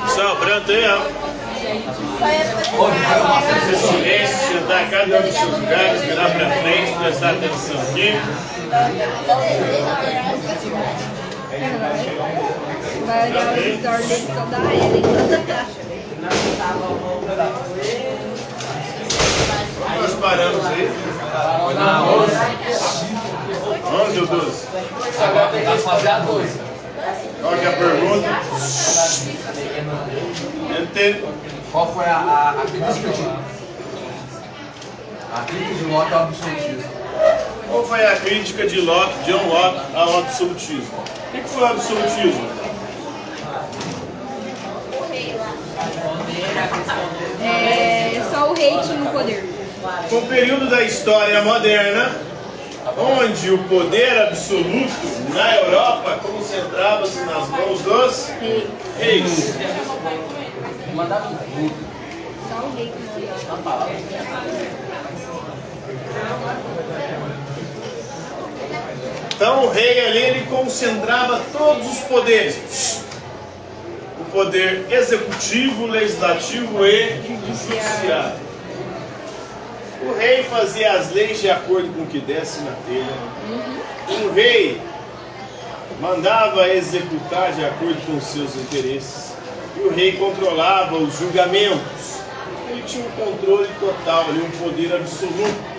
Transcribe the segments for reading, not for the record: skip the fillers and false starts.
Pessoal, pronto aí, ó. Silêncio, sentar cada um dos seus lugares, virar pra frente, prestar atenção aqui. Vai olhar os stories só da Ellen. Nós paramos aí. Foi na 11. 11 ou 12? Agora tem que fazer a 12. Qual que é a pergunta? Entende? Qual foi a crítica de Locke ao absolutismo? Qual foi a crítica de Locke, John Locke, ao absolutismo? O que foi o absolutismo? Só o rei tinha o poder. Foi um período da história moderna onde o poder absoluto na Europa concentrava-se nas mãos dos reis. Só o rei que não Então o rei ali, ele concentrava todos os poderes. O poder executivo, legislativo e judiciário. O rei fazia as leis de acordo com o que desse na telha. O rei mandava executar de acordo com os seus interesses. E o rei controlava os julgamentos. Ele tinha um controle total, um poder absoluto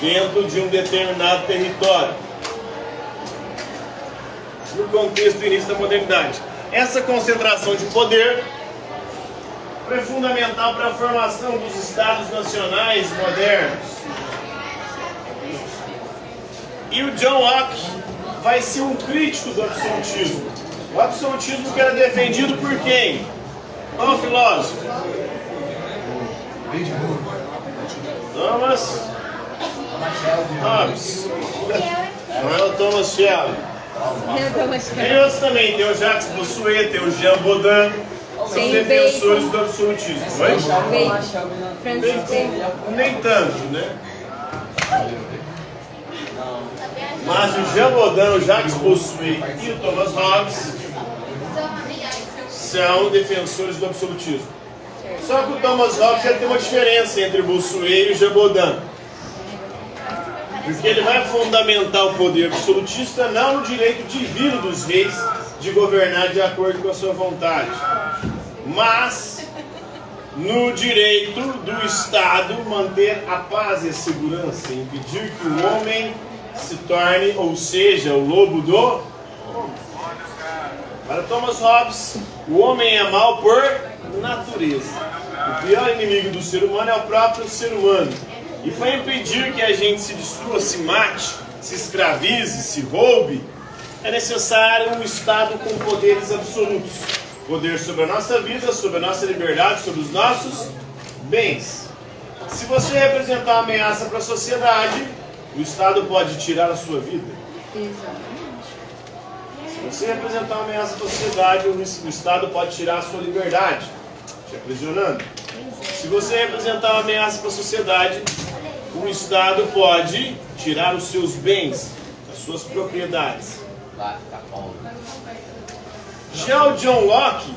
dentro de um determinado território. No contexto do início da modernidade. Essa concentração de poder foi fundamental para a formação dos estados nacionais modernos. E o John Locke vai ser um crítico do absolutismo. O absolutismo que era defendido por quem? Qual filósofo? Thomas Hobbes. Não é o Thomas Shelby. Tem outros também, tem o Jacques Bossuet, tem o Jean Baudin. São defensores do absolutismo. Nem tanto, né? Mas o Jean Baudin, o Jacques Bossuet e o Thomas Hobbes são defensores do absolutismo. Só que o Thomas Hobbes tem uma diferença entre o Bossuet e o Jean Baudin. Porque ele vai fundamentar o poder absolutista não no direito divino dos reis de governar de acordo com a sua vontade, mas no direito do Estado manter a paz e a segurança, impedir que o homem se torne, ou seja, o lobo do... Para Thomas Hobbes, o homem é mau por natureza. O pior inimigo do ser humano é o próprio ser humano. E para impedir que a gente se destrua, se mate, se escravize, se roube, é necessário um Estado com poderes absolutos. Poder sobre a nossa vida, sobre a nossa liberdade, sobre os nossos bens. Se você representar uma ameaça para a sociedade, o Estado pode tirar a sua vida. Exatamente. Se você representar uma ameaça para a sociedade, o Estado pode tirar a sua liberdade, te aprisionando. Se você representar uma ameaça para a sociedade, o Estado pode tirar os seus bens, as suas propriedades. Já o John Locke,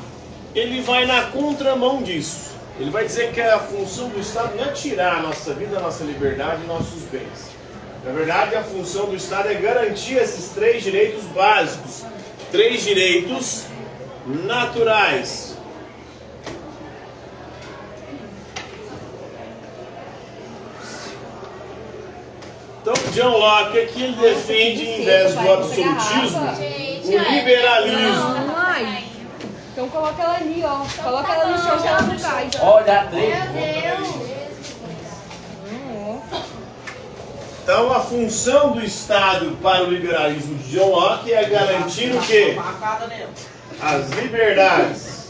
ele vai na contramão disso. Ele vai dizer que a função do Estado não é tirar a nossa vida, a nossa liberdade e nossos bens. Na verdade, a função do Estado é garantir esses três direitos básicos. Três direitos naturais. Então, John Locke aqui ele defende, em vez do absolutismo, o liberalismo. Não, ai. Então coloca ela ali, ó. Coloca ela no chão que ela não cai. Olha, Então, a função do Estado para o liberalismo de John Locke é garantir o quê? As liberdades.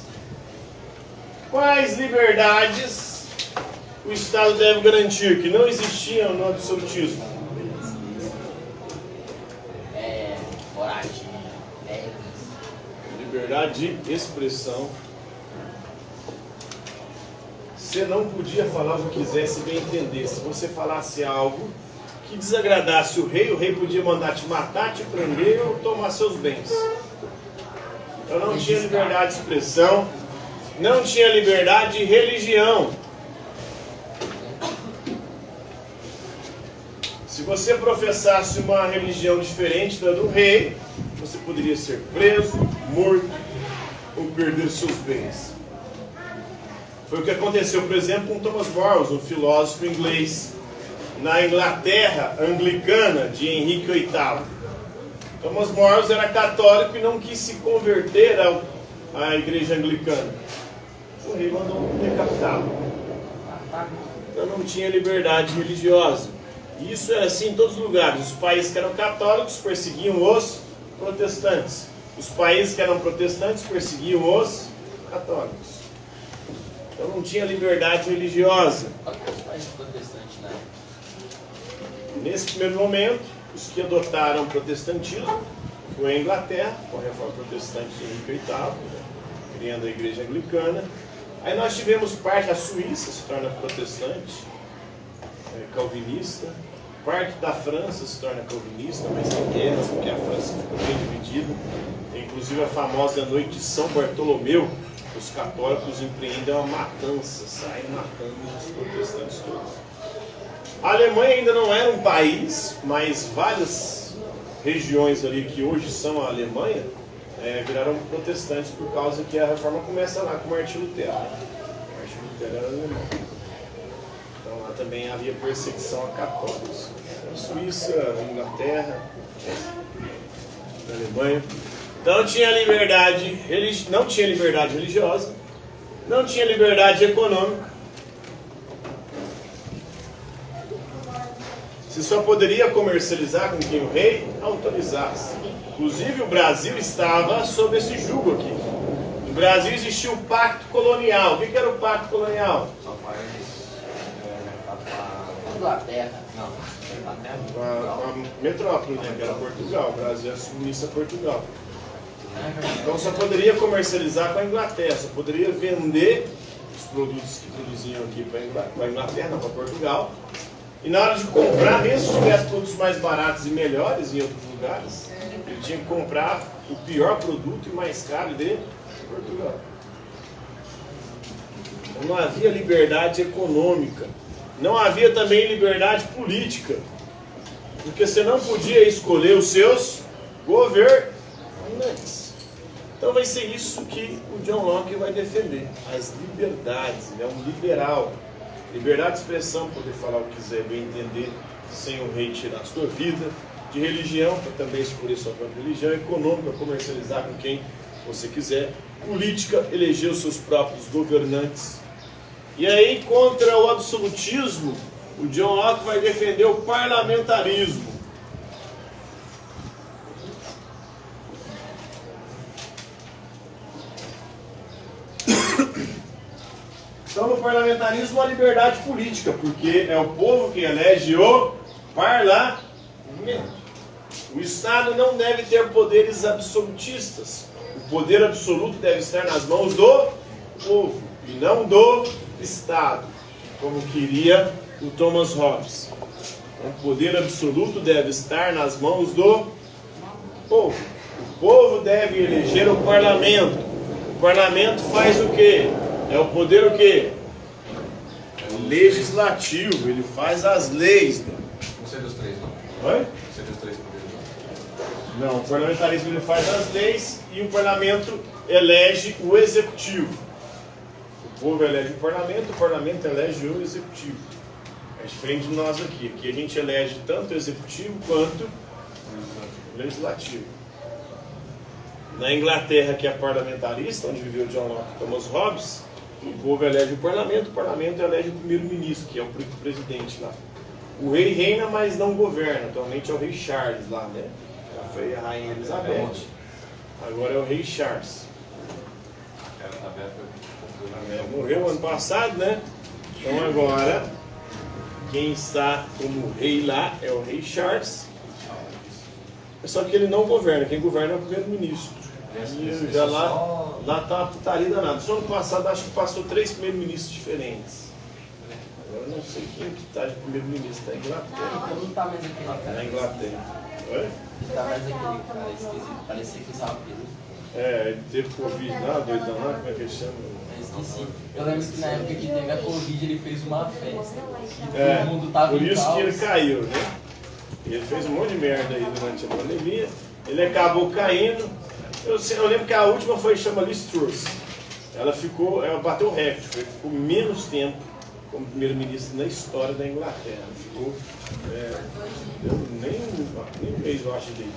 Quais liberdades o Estado deve garantir, que não existiam no absolutismo? Liberdade de expressão. Você não podia falar o que quisesse bem entender. Se você falasse algo que desagradasse o rei podia mandar te matar, te prender ou tomar seus bens. Então não tinha liberdade de expressão, não tinha liberdade de religião. Se você professasse uma religião diferente da do rei, você poderia ser preso, morto ou perder seus bens. Foi o que aconteceu, por exemplo, com Thomas More, um filósofo inglês, na Inglaterra anglicana de Henrique VIII. Thomas More era católico e não quis se converter à igreja anglicana. O rei mandou decapitá-lo. Então não tinha liberdade religiosa. E isso era assim em todos os lugares. Os países que eram católicos perseguiam os protestantes. Os países que eram protestantes perseguiam os católicos. Então não tinha liberdade religiosa. Qual que é os países protestantes, né? Nesse primeiro momento, os que adotaram o protestantismo foi a Inglaterra, com a reforma protestante de Henrique VIII, criando a igreja anglicana. Aí nós tivemos parte da Suíça, se torna protestante, calvinista. Parte da França se torna calvinista, mas tem guerras, porque a França ficou bem dividida. Inclusive a famosa noite de São Bartolomeu, os católicos empreendem uma matança, saem matando os protestantes todos. A Alemanha ainda não era um país, mas várias regiões ali que hoje são a Alemanha viraram protestantes por causa que a reforma começa lá com Martim Lutero. Martim Lutero era alemão. Então lá também havia perseguição a católicos. Suíça, Inglaterra, Alemanha. Então tinha liberdade, não tinha liberdade religiosa, não tinha liberdade econômica. Se só poderia comercializar com quem o rei autorizasse. Inclusive o Brasil estava sob esse jugo aqui. No Brasil existia o pacto colonial. O que era o pacto colonial? Só faz Inglaterra. Não, A metrópole, né, que era Portugal. O Brasil é submissa a Portugal. Então só poderia comercializar com a Inglaterra, só poderia vender os produtos que produziam aqui para a Inglaterra, não, para Portugal. E na hora de comprar, mesmo se tivesse produtos mais baratos e melhores em outros lugares, ele tinha que comprar o pior produto e mais caro de Portugal. Então não havia liberdade econômica, não havia também liberdade política, porque você não podia escolher os seus governantes. Então vai ser isso que o John Locke vai defender, as liberdades, ele é um liberal. Liberdade de expressão, poder falar o que quiser, bem entender, sem o rei tirar a sua vida. De religião, para também escolher sua própria religião. Econômica, comercializar com quem você quiser. Política, eleger os seus próprios governantes. E aí, contra o absolutismo, o John Locke vai defender o parlamentarismo. Então, no parlamentarismo, a liberdade política, porque é o povo que elege o parlamento. O Estado não deve ter poderes absolutistas. O poder absoluto deve estar nas mãos do povo e não do Estado, como queria o Thomas Hobbes. O poder absoluto deve estar nas mãos do povo. O povo deve eleger o parlamento. O parlamento faz o quê? É o poder o quê? Legislativo, ele faz as leis. não sei dos três, não. Oi? Não sei dos três poderes, não. Não, o parlamentarismo ele faz as leis e o parlamento elege o executivo. O povo elege o parlamento elege o executivo. É diferente de nós aqui. Aqui a gente elege tanto o executivo quanto o legislativo. Na Inglaterra, que é parlamentarista, onde viveu John Locke e Thomas Hobbes, o povo elege o parlamento elege o primeiro-ministro, que é o presidente lá. O rei reina, mas não governa. Atualmente é o rei Charles lá, né? Já foi a rainha Elizabeth. Agora é o rei Charles. Morreu ano passado, né? Então agora, quem está como rei lá é o rei Charles. Só que ele não governa, quem governa é o primeiro-ministro. E já lá tá uma putaria danada. Só ano passado acho que passou 3 primeiros-ministros diferentes. Agora eu não sei quem que está de primeiro-ministro, está em Inglaterra. Não tá mais aquele Na cara. Inglaterra. Oi? Tá mais aquele cara esquisito. Parecia que usava peruca. Ele teve Covid lá, doidão lá, como é que ele chama? Eu esqueci. Eu lembro que na época que teve a Covid ele fez uma festa. É, Todo mundo tava por em isso que ele caos. caiu, né? Ele fez um monte de merda aí durante a pandemia. Ele acabou caindo. Eu lembro que a última foi chama Liz Truss. Ela bateu o recorde, ficou menos tempo como primeiro-ministro na história da Inglaterra. Ficou nem um mês, eu acho, dele.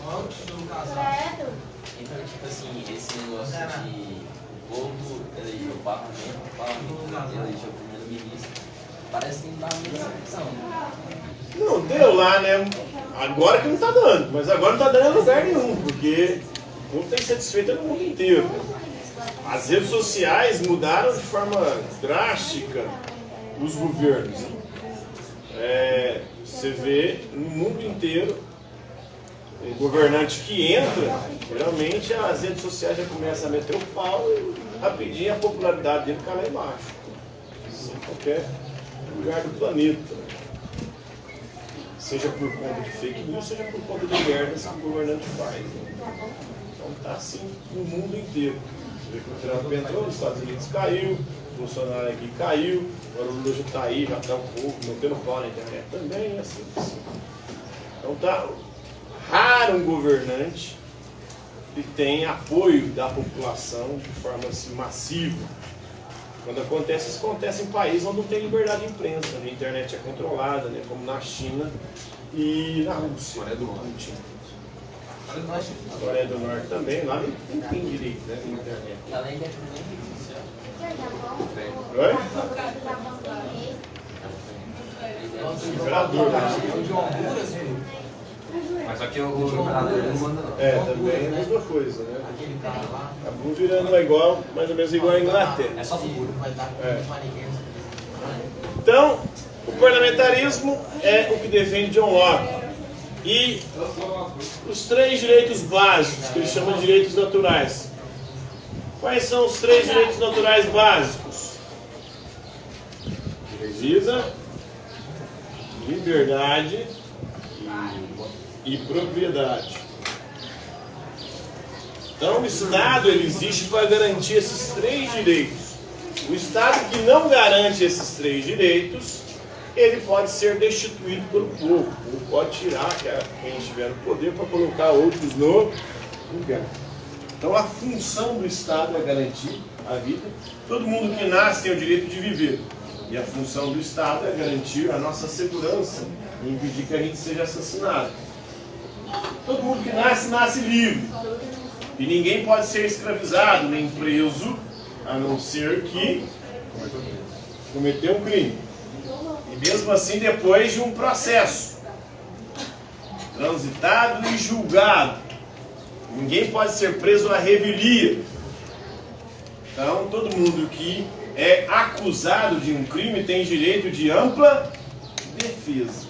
Então, tipo assim, esse negócio de o povo elegeu o parlamento elegeu o primeiro-ministro, parece que não dá a mesma opção. Não, deu lá, né? Agora que não tá dando, mas agora não tá dando em lugar nenhum, porque o povo está insatisfeito no mundo inteiro. As redes sociais mudaram de forma drástica os governos. Você vê no mundo inteiro o governante que entra, geralmente as redes sociais já começam a meter o pau e rapidinho a popularidade dele cai lá embaixo. Em qualquer lugar do planeta. Seja por conta de fake news, seja por conta de merdas que o governante faz. Então tá assim no mundo inteiro. Você vê que o Trump entrou, os Estados Unidos caiu, o Bolsonaro aqui caiu, agora o Lula já tá aí, já tá um pouco, metendo pau na internet também, assim. Então tá raro um governante que tem apoio da população de forma assim, massiva. Quando acontece, isso acontece em países onde não tem liberdade de imprensa, né? A internet é controlada, né? Como na China e na Rússia. Coreia do Norte. A Coreia do Norte também, lá nem tem direito, né? Na internet. Além de rede social. Oi? Imperador, Mas aqui o imperador não manda não. Também é a mesma coisa, né? aquele cara lá. Acabou virando igual, mais ou menos igual a Inglaterra. É só figura. Vai dar Então, o parlamentarismo é o que defende John Locke. E os 3 direitos básicos, que ele chama de direitos naturais. Quais são os 3 direitos naturais básicos? Vida, liberdade e propriedade. Então o Estado ele existe para garantir esses 3 direitos. O Estado que não garante esses 3 direitos, ele pode ser destituído pelo povo, ou pode tirar quem estiver no poder para colocar outros no lugar. Então a função do Estado é garantir a vida. Todo mundo que nasce tem o direito de viver. E a função do Estado é garantir a nossa segurança e impedir que a gente seja assassinado. Todo mundo que nasce, nasce livre. E ninguém pode ser escravizado nem preso, a não ser que cometeu um crime. E mesmo assim depois de um processo transitado e julgado. Ninguém pode ser preso à revelia. Então todo mundo que é acusado de um crime tem direito de ampla defesa.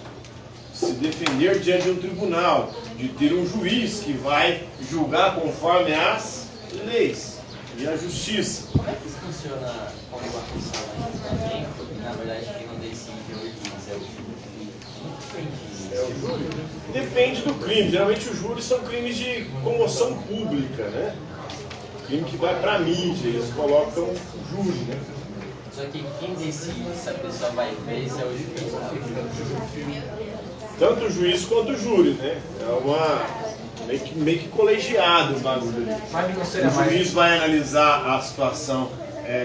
Se defender diante de um tribunal, de ter um juiz que vai julgar conforme as leis e a justiça. Como é que isso funciona como uma função também? Porque na verdade quem não decide é o juiz, é o júri. É o júri? Depende do crime. Geralmente os júris são crimes de comoção pública, né? Crime que vai para a mídia, eles colocam o júri, né? Só que quem decide se a pessoa vai preso é o juiz ou o Tanto o juiz quanto o júri, né? É uma meio que colegiado o bagulho ali. O juiz vai analisar a situação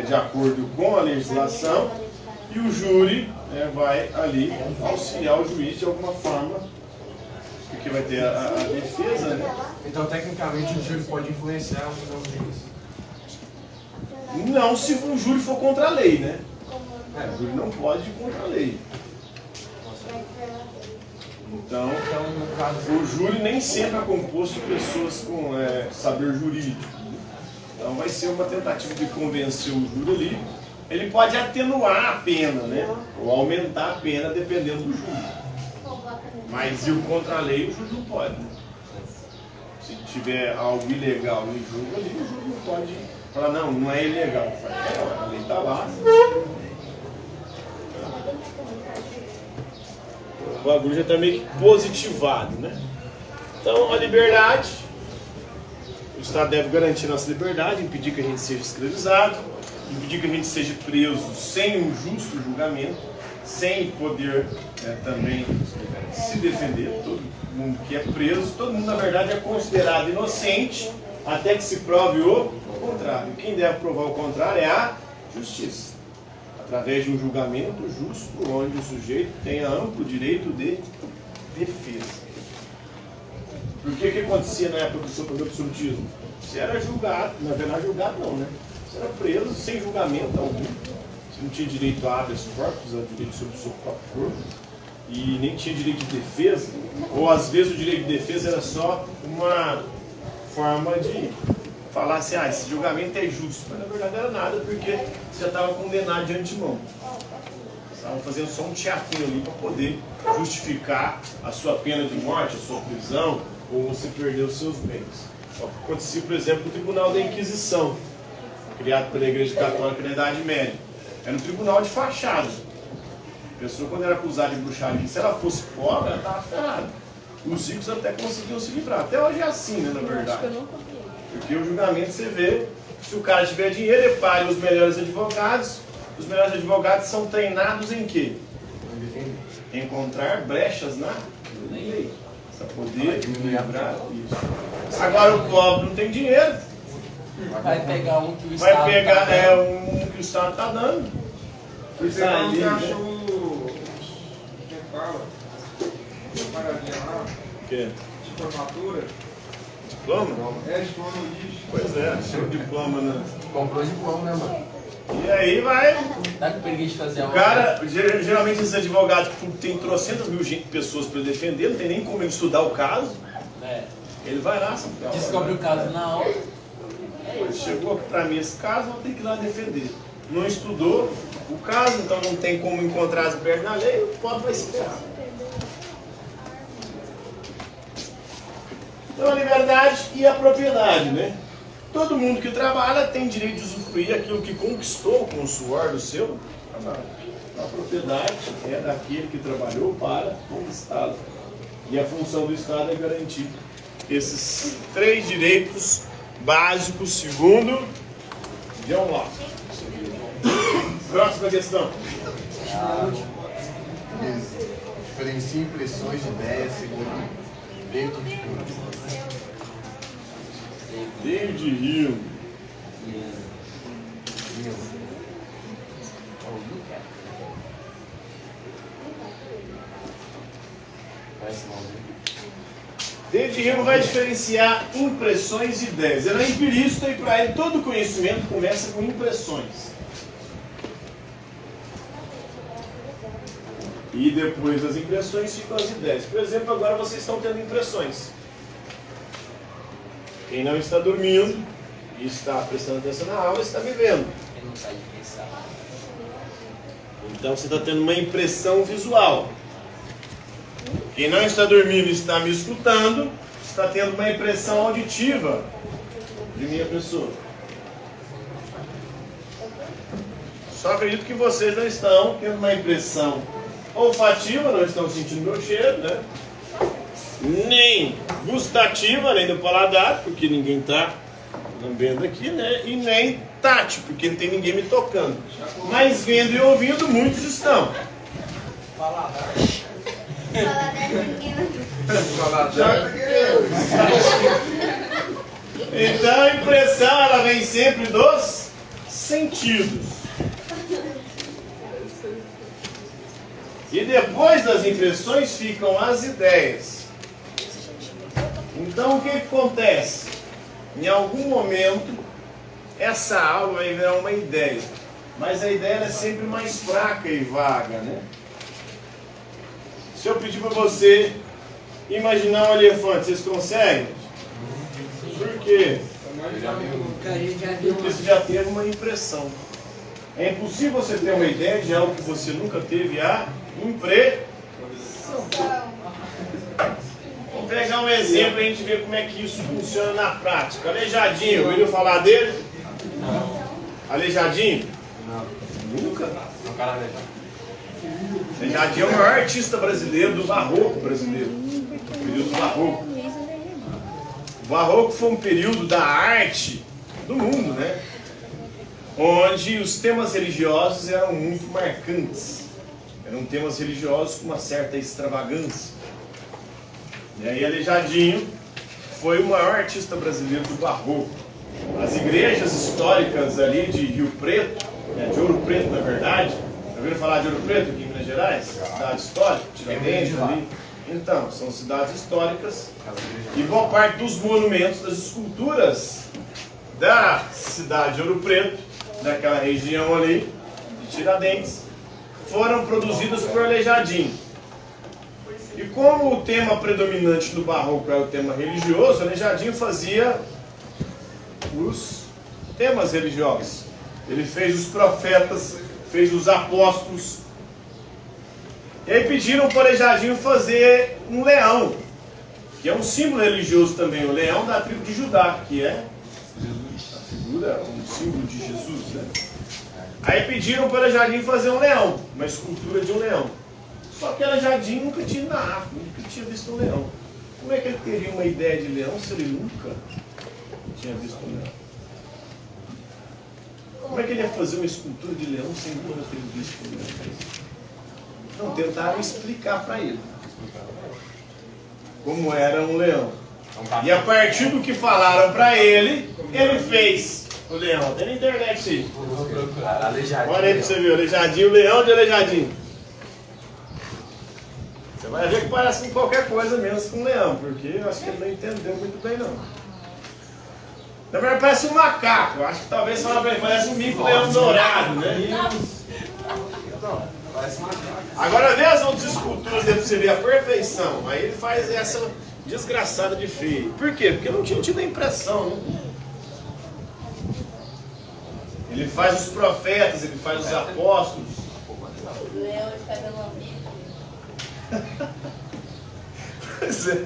de acordo com a legislação e o júri vai ali auxiliar o juiz de alguma forma, porque vai ter a defesa, né? Então, tecnicamente, o júri pode influenciar o juiz. Não se o júri for contra a lei, né? O júri não pode ir contra a lei. Então, no caso, o júri nem sempre é composto de pessoas com saber jurídico. Então vai ser uma tentativa de convencer o júri ali. Ele pode atenuar a pena, né? Ou aumentar a pena dependendo do júri. Mas ir contra a lei, o júri não pode. Né? Se tiver algo ilegal no jogo ali, o júri não pode falar, não é ilegal. A lei está lá. O bagulho já está meio que positivado, né? Então a liberdade O Estado deve garantir nossa liberdade, impedir que a gente seja escravizado, impedir que a gente seja preso sem um justo julgamento, sem poder também se defender. Todo mundo que é preso, todo mundo na verdade é considerado inocente até que se prove o contrário. Quem deve provar o contrário é a justiça, através de um julgamento justo, onde o sujeito tenha amplo direito de defesa. Por que acontecia na época do absolutismo? Você era julgado, na verdade julgado não, né? Você era preso sem julgamento algum. Você não tinha direito a habeas corpus, a direito sobre o seu próprio corpo, e nem tinha direito de defesa, ou às vezes o direito de defesa era só uma forma de falar assim, esse julgamento é justo, mas na verdade não era nada, porque você já estava condenado de antemão. Estavam fazendo só um teatrinho ali para poder justificar a sua pena de morte, a sua prisão, ou você perder os seus bens. Acontecia, por exemplo, no Tribunal da Inquisição, criado pela Igreja Católica na Idade Média. Era um tribunal de fachada. A pessoa, quando era acusada de bruxaria, se ela fosse pobre, ela estava ferrada. Os ricos até conseguiam se livrar. Até hoje é assim, né, na verdade. Porque o julgamento, você vê, se o cara tiver dinheiro, ele paga os melhores advogados. Os melhores advogados são treinados em quê? Encontrar brechas na lei. Para poder livrar isso. Agora o pobre não tem dinheiro. Vai pegar um que o Vai Estado pegar tá dando. um que o Estado está dando. Você não acha o... Quem fala? Uma paradinha lá. O quê? De formatura. Diploma? É, diploma no lixo. Pois é, chama o diploma, né? Comprou diploma, né, mano? E aí vai. Dá com preguiça de fazer O cara, geralmente esses advogados tem trocentas mil pessoas para defender, não tem nem como ele estudar o caso. É. Ele vai lá, Descobre o caso na aula. chegou para mim esse caso, vou ter que ir lá defender. Não estudou o caso, então não tem como encontrar as pernas na lei, o pobre vai se ferrar. Então a liberdade e a propriedade, né? Todo mundo que trabalha tem direito de usufruir aquilo que conquistou com o suor do seu trabalho. A propriedade é daquele que trabalhou para conquistá-la. E a função do Estado é garantir esses 3 direitos básicos, segundo John Locke. Próxima questão. Diferencia impressões de ideias segundo David Hume. David Hume. David Hume vai diferenciar impressões e ideias. Ele é empirista e para ele todo conhecimento começa com impressões. E depois das impressões ficam as ideias. Por exemplo, agora vocês estão tendo impressões. Quem não está dormindo e está prestando atenção na aula está me vendo. Quem não sai de pensar. Então você está tendo uma impressão visual. Quem não está dormindo e está me escutando está tendo uma impressão auditiva de minha pessoa. Só acredito que vocês não estão tendo uma impressão olfativa, não estão sentindo meu cheiro, né? Nem gustativa, nem do paladar, porque ninguém está lambendo aqui, né? E nem tátil, porque não tem ninguém me tocando. Mas vendo e ouvindo, muitos estão. Paladar. Então a impressão ela vem sempre dos sentidos. E depois das impressões ficam as ideias. Então o que acontece? Em algum momento essa aula vai virar uma ideia. Mas a ideia é sempre mais fraca e vaga, né? Se eu pedir para você imaginar um elefante, vocês conseguem? Por quê? Porque você já teve uma impressão. É impossível você ter uma ideia de algo que você nunca teve a impressão. Vamos pegar um exemplo e a gente ver como é que isso funciona na prática. Aleijadinho, ouviu falar dele? Não. Aleijadinho? Não. Nunca? Não, cara, aleijado. Aleijadinho é o maior artista brasileiro do barroco brasileiro. Do período barroco. Barroco foi um período da arte do mundo, né? Onde os temas religiosos eram muito marcantes. Eram temas religiosos com uma certa extravagância. E aí Aleijadinho foi o maior artista brasileiro do Barroco. As igrejas históricas ali de Rio Preto, de Ouro Preto na verdade, já ouviram falar de Ouro Preto aqui em Minas Gerais? Cidade histórica, Tiradentes ali. Então, são cidades históricas e boa parte dos monumentos, das esculturas da cidade de Ouro Preto, daquela região ali, de Tiradentes, foram produzidas por Aleijadinho. E como o tema predominante do Barroco é o tema religioso, Aleijadinho fazia os temas religiosos. Ele fez os profetas, fez os apóstolos. E aí pediram para o Aleijadinho fazer um leão, que é um símbolo religioso também, o leão da tribo de Judá, que é a figura, um símbolo de Jesus, né? Aí pediram para o Aleijadinho fazer um leão, uma escultura de um leão. Só que Aleijadinho nunca tinha ido na África, nunca tinha visto um leão. Como é que ele teria uma ideia de leão se ele nunca tinha visto um leão? Como é que ele ia fazer uma escultura de leão sem nunca ter visto um leão? Então tentaram explicar para ele como era um leão. E a partir do que falaram para ele, ele fez o leão. Tem na internet aí. Olha aí para você ver, Aleijadinho, o leão de Aleijadinho. Você vai ver que parece com qualquer coisa menos com um leão, porque eu acho que ele não entendeu muito bem não. Na verdade parece um macaco, eu acho que talvez falar para ele, parece um mico-leão dourado, né? Agora vê as outras esculturas dele para você ver a perfeição. Aí ele faz essa desgraçada de feio. Por quê? Porque não tinha tido a impressão, né? Ele faz os profetas, ele faz os apóstolos. Leão de cabelo lambido. Pois é.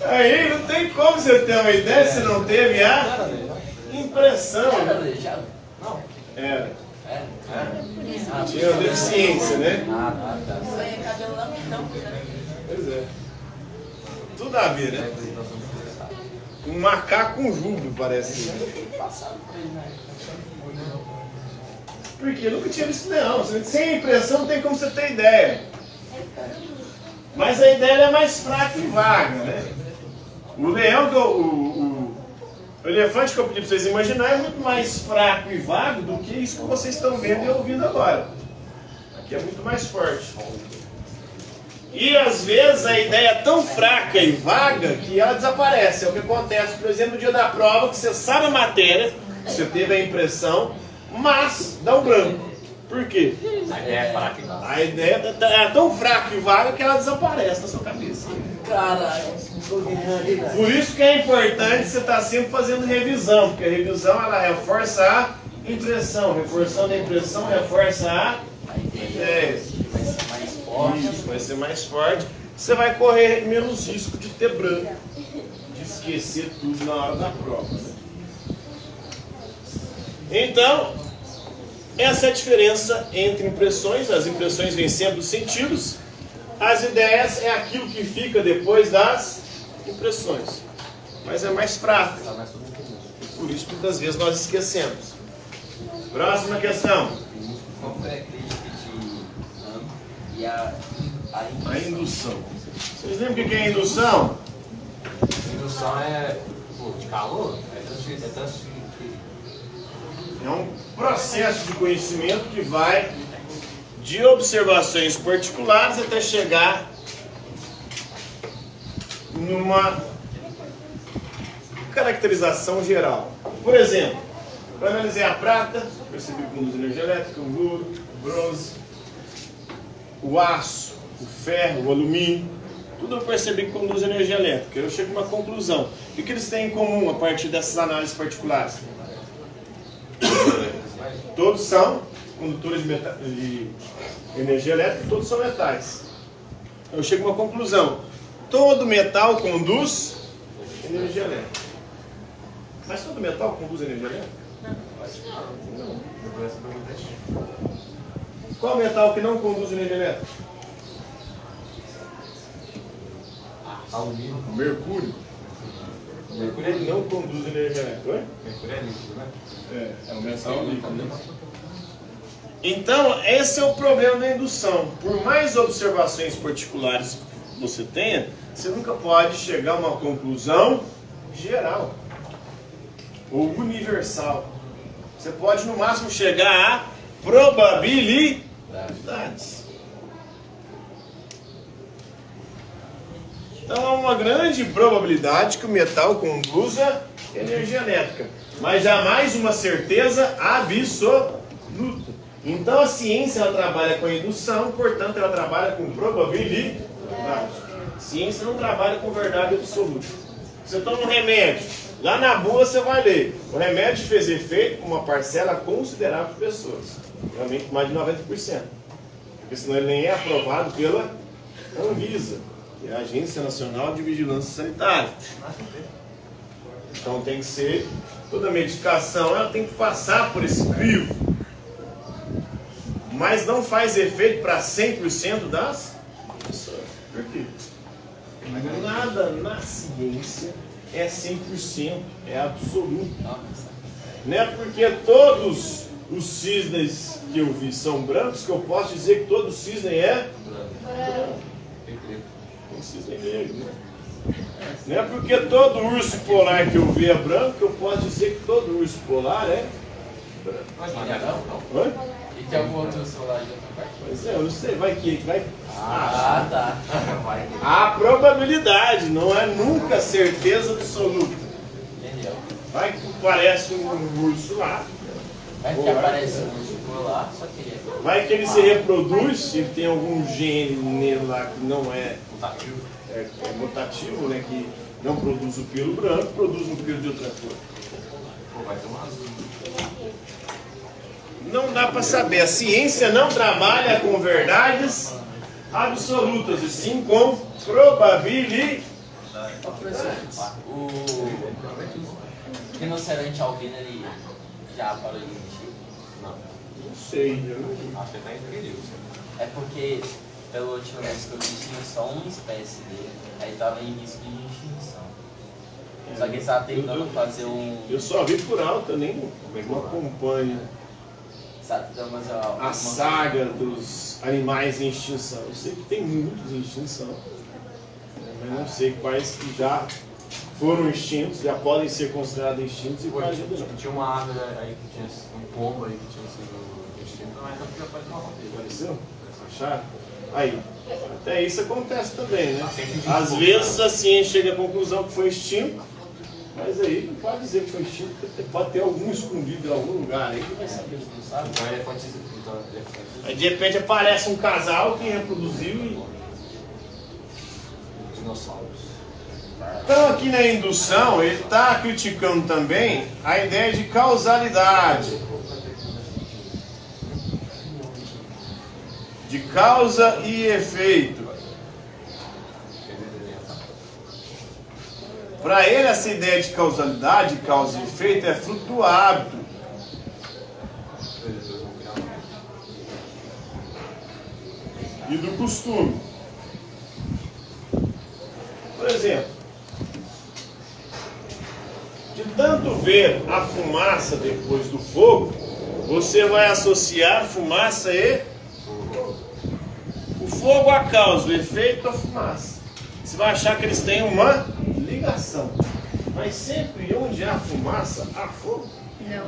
Aí não tem como você ter uma ideia se não teve a impressão. Era Né? aleijado? Não. Era. Era? Tinha uma deficiência, né? Tá. Foi cabelo lambidão. Pois é. Tudo a ver, né? Um macaco com júbilo, parece. Porque eu nunca tinha visto leão. Sem impressão não tem como você ter ideia. Mas a ideia é mais fraca e vaga, né? O leão, o elefante que eu pedi para vocês imaginar é muito mais fraco e vago do que isso que vocês estão vendo e ouvindo agora. Aqui é muito mais forte. E às vezes a ideia é tão fraca e vaga que ela desaparece. É o que acontece, por exemplo, no dia da prova, que você sabe a matéria, você teve a impressão, mas dá um branco. Por quê? A ideia é fraca e vaga. A ideia é tão fraca e vaga que ela desaparece na sua cabeça. Caralho. Por isso que é importante você estar sempre fazendo revisão, porque a revisão ela reforça a impressão, reforçando a impressão reforça a ideia. Vai ser mais forte. Isso, vai ser mais forte. Você vai correr menos risco de ter branco, de esquecer tudo na hora da prova. Então, essa é a diferença entre impressões. As impressões vêm sempre dos sentidos. As ideias é aquilo que fica depois das impressões. Mas é mais fraco. Por isso, muitas vezes, nós esquecemos. Próxima questão. Qual foi a crítica de ano e a A indução. Vocês lembram o que é indução? Indução é de calor? É transferir. É um processo de conhecimento que vai de observações particulares até chegar numa caracterização geral. Por exemplo, eu analisei a prata, percebi que conduz energia elétrica, o ouro, o bronze, o aço, o ferro, o alumínio, tudo eu percebi que conduz energia elétrica. Eu chego a uma conclusão. O que eles têm em comum a partir dessas análises particulares? Todos são condutores de energia elétrica, todos são metais. Eu chego a uma conclusão. Todo metal conduz energia elétrica. Mas todo metal conduz energia elétrica? Não. Qual metal que não conduz energia elétrica? Alumínio. Mercúrio. Mercúrio é Ele não conduz energia elétrica. Oi? Mercúrio é líquido, né? É um metal líquido. Né? Então, esse é o problema da indução. Por mais observações particulares que você tenha, você nunca pode chegar a uma conclusão geral ou universal. Você pode, no máximo, chegar a probabilidades. Então, há uma grande probabilidade que o metal conduza energia elétrica, mas jamais uma certeza absoluta. Então, a ciência ela trabalha com a indução, portanto, ela trabalha com probabilidade. A ciência não trabalha com verdade absoluta. Você toma um remédio, lá na bula você vai ler: o remédio fez efeito com uma parcela considerável de pessoas, realmente mais de 90%, porque senão ele nem é aprovado pela Anvisa, que é a Agência Nacional de Vigilância Sanitária. Então tem que ser, toda medicação ela tem que passar por esse crivo, mas não faz efeito para 100% das pessoas. Por quê? Nada na ciência é 100%, é absoluto. Não é porque todos os cisnes que eu vi são brancos que eu posso dizer que todo cisne é branco. Tem cisne negro, né? Não é porque todo urso polar que eu vi é branco que eu posso dizer que todo urso polar é branco. Mas não é não? Oi? E tem algum outro celular de outra parte? Pois é, eu não sei, vai que vai. Ah, tá. Vai. A probabilidade não é nunca certeza absoluta. Entendeu? Vai que parece um urso lá. Vai que aparece um urso por lá, só que... Vai que ele se reproduz, se tem algum gene nele lá que não é mutativo, né, que não produz o pelo branco, produz um pelo de outra cor. Pô, vai ter uma azul. Não dá para saber. A ciência não trabalha com verdades absolutas, e sim com probabilidade. Ó, professor, o rinoceronte albino, ele já parou de existir? Não. Não sei, eu não... Acho que tá em período. É porque, pelo último vez que eu vi, tinha só uma espécie dele. Aí tava em risco de extinção. Só que eles estavam tentando fazer um... Eu só vi por alto, eu nem não acompanho Sabe, tentando fazer a saga dos animais em extinção. Eu sei que tem muitos em extinção, mas não sei quais que já foram extintos, já podem ser considerados extintos e Pô, quais ainda não. tinha uma árvore aí que tinha um pombo aí que tinha sido extinto, mas não podia fazer uma roteira. Apareceu? Acharam? Aí, até isso acontece também, né? Às vezes a ciência chega à conclusão que foi extinto, mas aí não pode dizer que foi extinto, porque pode ter algum escondido em algum lugar aí que vai saber. não sabe? Então elefante, então elefante. Aí de repente aparece um casal que reproduziu e... Dinossauros. Então aqui na indução ele está criticando também a ideia de causalidade. De causa e efeito. Para ele essa ideia de causalidade, causa e efeito é fruto do hábito. E do costume. Por exemplo, de tanto ver a fumaça depois do fogo, você vai associar fumaça e o fogo à causa, o efeito à fumaça. Você vai achar que eles têm uma ligação. Mas sempre onde há fumaça, há fogo. Não.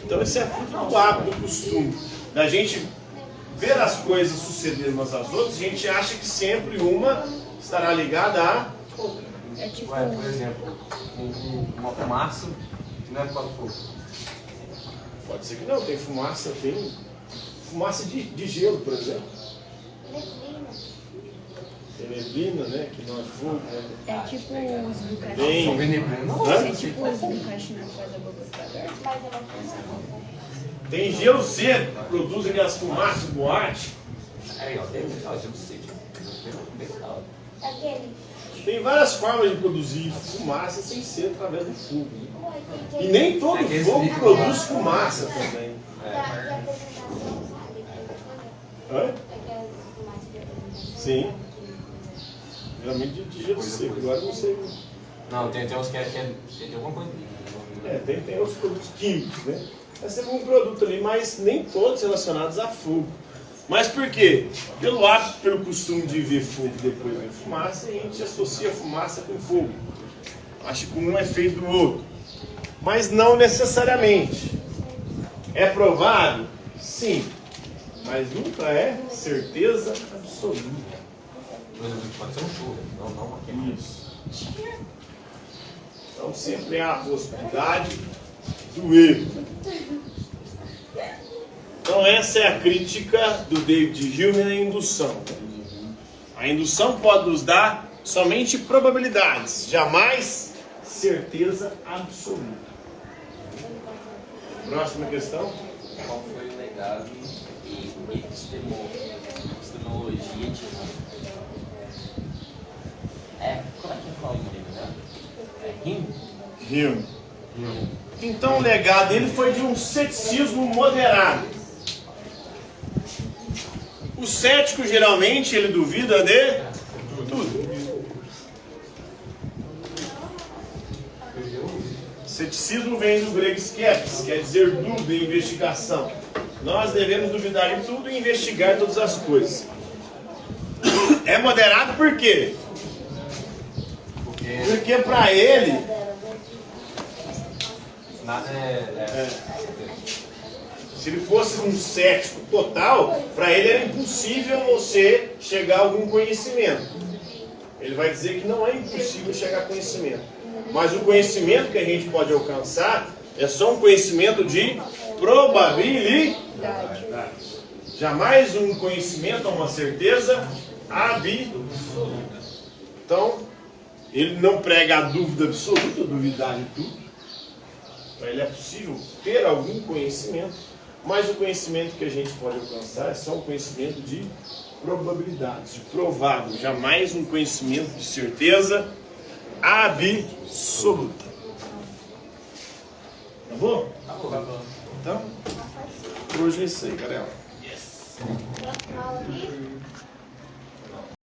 Então isso é fruto do hábito, do costume. Da gente ver as coisas sucederem umas às outras, a gente acha que sempre uma estará ligada à outra. É tipo. Ué, por exemplo, uma fumaça que não é por causa do fogo. Pode ser que não, tem fumaça de gelo, por exemplo. Tem neblina, né? Que não é fogo. Né? É tipo os do cachorro. Tem. É Hã? tipo os do cachorro que faz a boca estragar. Tem gelo seco, que produz aquelas fumaças de boate. Aí, ó, deve ser, ó, eu sei. Bem da hora. Tem várias formas de produzir fumaça sem ser através do fogo. E nem todo fogo produz fumaça também. Hã? Sim. Geralmente de gelo seco, agora não sei. Não, tem uns que tem alguma coisa. Tem outros produtos químicos, né? Mas tem um produto ali, mas nem todos relacionados a fogo. Mas por quê? Pelo hábito, pelo costume de ver fogo e depois ver fumaça, a gente associa a fumaça com fogo. Acho que um é feito do outro. Mas não necessariamente. É provável? Sim. Mas nunca é certeza absoluta. Por exemplo, pode ser um churro, não uma queimada. Isso. Então sempre há a possibilidade do erro. Então essa é a crítica do David Hume à indução. A indução pode nos dar somente probabilidades, jamais certeza absoluta. Próxima questão. Qual foi o legado e epistemologia de como é que fala o nome, né? Hume. Então o legado dele foi de um ceticismo moderado. O cético geralmente ele duvida de tudo. Ceticismo vem do grego skepsis, quer dizer dúvida, investigação. Nós devemos duvidar de tudo e investigar todas as coisas. É moderado por quê? Porque para ele nada se ele fosse um cético total, para ele era impossível você chegar a algum conhecimento. Ele vai dizer que não é impossível chegar a conhecimento. Mas o conhecimento que a gente pode alcançar é só um conhecimento de probabilidade. Jamais um conhecimento ou uma certeza absoluta. Então, ele não prega a dúvida absoluta, duvidar de tudo. Para ele é possível ter algum conhecimento, mas o conhecimento que a gente pode alcançar é só um conhecimento de probabilidades, de provável, jamais um conhecimento de certeza absoluta. Tá bom? Tá bom. Então, hoje é isso aí, galera. Posso falar aqui?